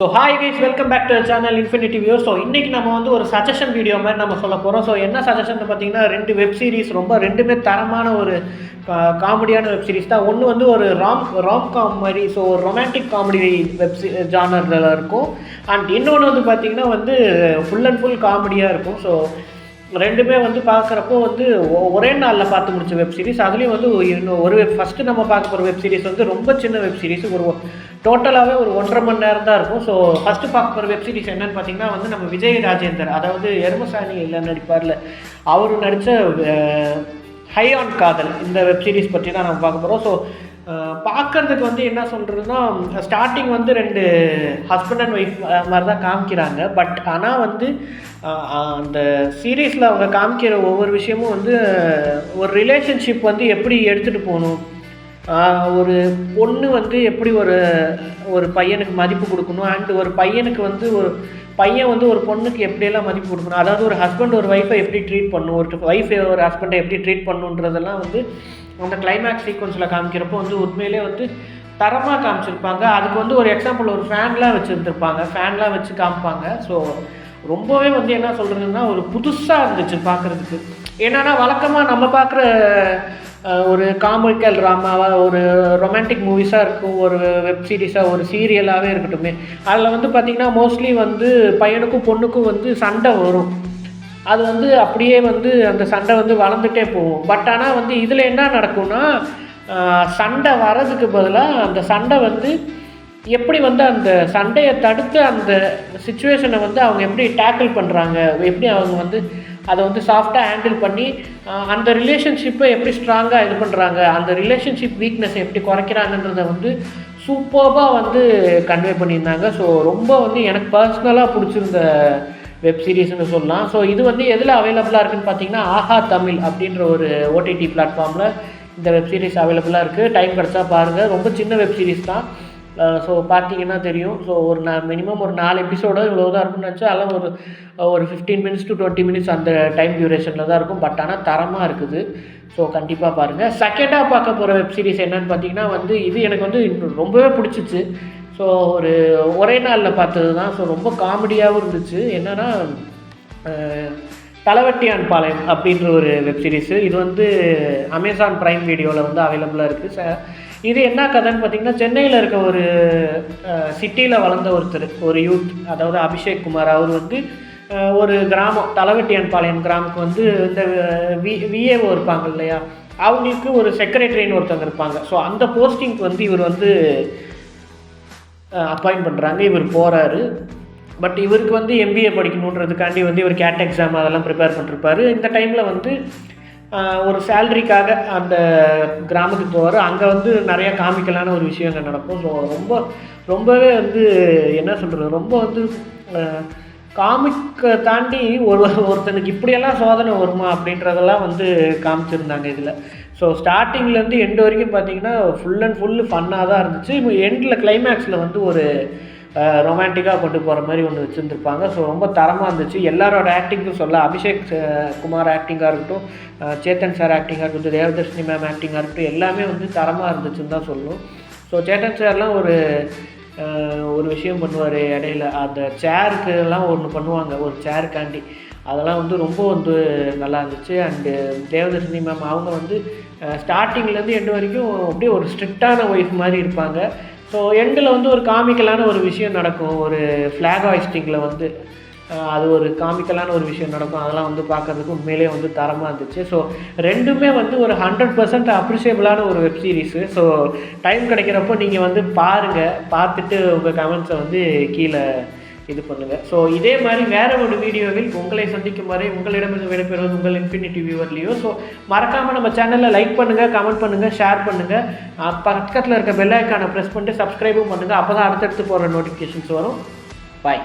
So hi guys, welcome back to channel infinity view. So இன்றைக்கி நம்ம வந்து ஒரு சஜஷன் வீடியோ மாதிரி நம்ம சொல்ல போகிறோம். ஸோ என்ன சஜஷன் பார்த்தீங்கன்னா, ரெண்டு வெப் சீரிஸ் ரெண்டுமே தரமான ஒரு காமெடியான வெப் சீரிஸ் தான். ஒன்று வந்து ஒரு ராம் காம் மாதிரி, ஸோ ஒரு ரொமான்டிக் காமெடி வெப் ஜானரில் இருக்கும். அண்ட் இன்னொன்று வந்து பார்த்திங்கன்னா வந்து ஃபுல் அண்ட் ஃபுல் காமெடியாக இருக்கும். ஸோ ரெண்டுமே வந்து பார்க்குறப்போ வந்து ஒரே நாளில் பார்த்து முடிச்ச வெப் சீரிஸ். அதுலேயும் வந்து ஃபஸ்ட்டு நம்ம பார்க்க போகிற வெப் சீரிஸ் வந்து ரொம்ப சின்ன வெப் சீரிஸ், டோட்டலாகவே ஒரு 1.5 மணி நேரம் தான் இருக்கும். ஸோ ஃபஸ்ட்டு பார்க்க போகிற வெப் சீரிஸ் என்னென்னு பார்த்தீங்கன்னா வந்து நம்ம விஜய் ராஜேந்தர், அதாவது எருமசாணி இல்லை நடிப்பார்ல, அவர் நடித்த ஹை ஆன் காதல், இந்த வெப் சீரிஸ் பற்றி தான் நம்ம பார்க்க போகிறோம். ஸோ பார்க்குறதுக்கு வந்து என்ன சொல்கிறதுனா, ஸ்டார்டிங் வந்து 2 ஹஸ்பண்ட் அண்ட் ஒய்ஃப் மாதிரி தான் காமிக்கிறாங்க. பட் ஆனால் வந்து அந்த சீரீஸில் அவங்க காமிக்கிற ஒவ்வொரு விஷயமும் வந்து ஒரு ரிலேஷன்ஷிப் வந்து எப்படி எடுத்துகிட்டு போகணும், ஒரு பொண்ணு வந்து எப்படி ஒரு பையனுக்கு மதிப்பு கொடுக்கணும், அண்ட் ஒரு பையனுக்கு வந்து பையன் வந்து ஒரு பொண்ணுக்கு எப்படியெல்லாம் மதிப்பு கொடுக்கணும், அதாவது ஒரு ஹஸ்பண்ட் ஒரு ஒய்ஃபை எப்படி ட்ரீட் பண்ணணும், ஒரு ஒய்ஃபை ஒரு ஹஸ்பண்டை எப்படி ட்ரீட் பண்ணணுன்றதெல்லாம் வந்து அந்த கிளைமேக்ஸ் சீக்வன்ஸில் காமிக்கிறப்போ வந்து உண்மையிலே வந்து தரமாக காமிச்சிருப்பாங்க. அதுக்கு வந்து ஒரு எக்ஸாம்பிள் ஒரு ஃபேன்லாம் வச்சு காமிப்பாங்க. ஸோ ரொம்பவே வந்து என்ன சொல்கிறதுன்னா ஒரு புதுசாக இருந்துச்சு பார்க்குறதுக்கு. ஏன்னா வழக்கமாக நம்ம பார்க்குற ஒரு காமெடிக்கல் ட்ராமாவாக, ஒரு ரொமான்டிக் மூவிஸாக இருக்கும், ஒரு வெப் சீரிஸாக, ஒரு சீரியலாகவே இருக்கட்டுமே, அதில் வந்து பார்த்திங்கன்னா மோஸ்ட்லி வந்து பையனுக்கும் பொண்ணுக்கும் வந்து சண்டை வரும். அது வந்து அப்படியே வந்து அந்த சண்டை வந்து வளர்ந்துட்டே போகும். பட் ஆனால் வந்து இதில் என்ன நடக்கும்னா, சண்டை வர்றதுக்கு பதிலாக அந்த சண்டை வந்து எப்படி வந்து அந்த சண்டையை தடுத்து அந்த சுச்சுவேஷனை வந்து அவங்க எப்படி டேக்கிள் பண்ணுறாங்க, எப்படி அவங்க வந்து அதை வந்து சாஃப்டாக ஹேண்டில் பண்ணி அந்த ரிலேஷன்ஷிப்பை எப்படி ஸ்ட்ராங்காக இது பண்ணுறாங்க, அந்த ரிலேஷன்ஷிப் வீக்னஸை எப்படி குறைக்கிறாங்கன்றதை வந்து சூப்பராக வந்து கன்வே பண்ணியிருந்தாங்க. ஸோ ரொம்ப வந்து எனக்கு பர்சனலாக பிடிச்சிருந்த வெப் சீரிஸ்னு சொல்லலாம். ஸோ இது வந்து எதில் அவைலபிளாக இருக்குதுன்னு பார்த்தீங்கன்னா, ஆஹா தமிழ் அப்படின்ற ஒரு ஓடிடி பிளாட்ஃபார்மில் இந்த வெப் சீரிஸ் அவைலபிளாக இருக்குது. டைம் கிடச்சா பாருங்கள். ரொம்ப சின்ன வெப் சீரிஸ் தான். ஸோ பார்த்தீங்கன்னா தெரியும். ஸோ மினிமம் ஒரு 4 எபிசோடோ இவ்வளோ தான் இருக்கும்னு நினச்சா, அதெல்லாம் ஒரு 15 மினிட்ஸ் to 20 மினிட்ஸ் அந்த டைம் டியூரேஷனில் தான் இருக்கும். பட் ஆனால் தரமாக இருக்குது. ஸோ கண்டிப்பாக பாருங்கள். செகண்டாக பார்க்க போகிற வெப் சீரிஸ் என்னென்னு பார்த்தீங்கன்னா வந்து இது எனக்கு வந்து ரொம்பவே பிடிச்சிச்சு. ஸோ ஒரே நாளில் பார்த்தது தான். ஸோ ரொம்ப காமெடியாகவும் இருந்துச்சு. என்னென்னா தலவெட்டியான் பாளையம் அப்படின்ற ஒரு வெப் சீரிஸு. இது வந்து அமேசான் ப்ரைம் வீடியோவில் வந்து அவைலபிளாக இருக்குது. இது என்ன கதைன்னு பார்த்திங்கன்னா, சென்னையில் இருக்க ஒரு சிட்டியில் வளர்ந்த ஒரு யூத், அதாவது அபிஷேக் குமார். அவர் வந்து ஒரு கிராமம், தலவெட்டியான் பாளையம் கிராமத்துக்கு வந்து இந்த விஏஓ இருப்பாங்க இல்லையா, அவங்களுக்கு ஒரு செக்ரட்டரின்னு ஒருத்தவங்க இருப்பாங்க. ஸோ அந்த போஸ்டிங்க்கு வந்து இவர் வந்து அப்பாயிண்ட் பண்ணுறாங்க. இவர் போகிறாரு. பட் இவருக்கு வந்து எம்பிஏ படிக்கணுன்றதுக்காண்டி வந்து இவர் கேட் எக்ஸாம் அதெல்லாம் ப்ரிப்பேர் பண்ணிருப்பார். இந்த டைமில் வந்து ஒரு சேலரிக்காக அந்த கிராமத்துக்கு போவார். அங்கே வந்து நிறையா காமிக்கலான ஒரு விஷயங்கள் நடக்கும். ஸோ ரொம்பவே வந்து என்ன சொல்கிறது, ரொம்ப வந்து காமிக்கை தாண்டி ஒருத்தனுக்கு இப்படியெல்லாம் சோதனை வருமா அப்படின்றதெல்லாம் வந்து காமிச்சிருந்தாங்க இதில். ஸோ ஸ்டார்டிங்லேருந்து எண்டு வரைக்கும் பார்த்திங்கன்னா ஃபுல் அண்ட் ஃபுல்லு ஃபன்னாக தான் இருந்துச்சு. இப்போ எண்டில் கிளைமேக்ஸில் வந்து ஒரு ரொமான்டிக்காக கொண்டு போகிற மாதிரி ஒன்று வச்சுருந்துருப்பாங்க. ஸோ ரொம்ப தரமாக இருந்துச்சு. எல்லாரோட ஆக்டிங்கும் சொல்ல, அபிஷேக் குமார் ஆக்டிங்காக இருக்கட்டும், சேத்தன் சார் ஆக்டிங்காக இருக்கட்டும், தேவதர்ஷினி மேம் ஆக்டிங்காக இருக்கட்டும், எல்லாமே வந்து தரமாக இருந்துச்சுன்னு தான் சொல்லணும். ஸோ சேத்தன் சார்லாம் ஒரு விஷயம் பண்ணுவார் இடையில, அந்த சேருக்குலாம் ஒன்று பண்ணுவாங்க, ஒரு சேருக்காண்டி, அதெல்லாம் வந்து ரொம்ப வந்து நல்லா இருந்துச்சு. அண்டு தேவதர்ஷினி மேம் அவங்க வந்து ஸ்டார்டிங்லேருந்து எண்டு வரைக்கும் அப்படியே ஒரு ஸ்ட்ரிக்டான ஒய்ஃப் மாதிரி இருப்பாங்க. ஸோ எண்டில் வந்து ஒரு காமிக்கலான ஒரு விஷயம் நடக்கும், ஒரு ஃப்ளாக் ஹாய்ஸ்டிங்கில் வந்து அது ஒரு காமிக்கலான ஒரு விஷயம் நடக்கும். அதெல்லாம் வந்து பார்க்குறதுக்கு உண்மையிலே வந்து தரமாக இருந்துச்சு. ஸோ ரெண்டுமே வந்து ஒரு 100% அப்ரிஷியபிளான ஒரு வெப் சீரிஸு. ஸோ டைம் கிடைக்கிறப்போ நீங்கள் வந்து பாருங்கள், பார்த்துட்டு உங்கள் கமெண்ட்ஸை வந்து கீழே இது பண்ணுங்கள். ஸோ இதே மாதிரி வேறு ஒரு வீடியோவில் உங்களை சந்திக்கும் வரை உங்களிடமிருந்து விடைபெறுவது உங்கள் இன்ஃபினிட்டி வியூவர்லேயோ. ஸோ மறக்காமல் நம்ம சேனலில் லைக் பண்ணுங்கள், கமெண்ட் பண்ணுங்கள், ஷேர் பண்ணுங்கள், பக்கத்தில் இருக்க பெல் ஐக்கானை ப்ரெஸ் பண்ணிட்டு சப்ஸ்கிரைபும் பண்ணுங்கள். அப்போ தான் அடுத்தடுத்து போகிற நோட்டிஃபிகேஷன்ஸ் வரும். பாய்.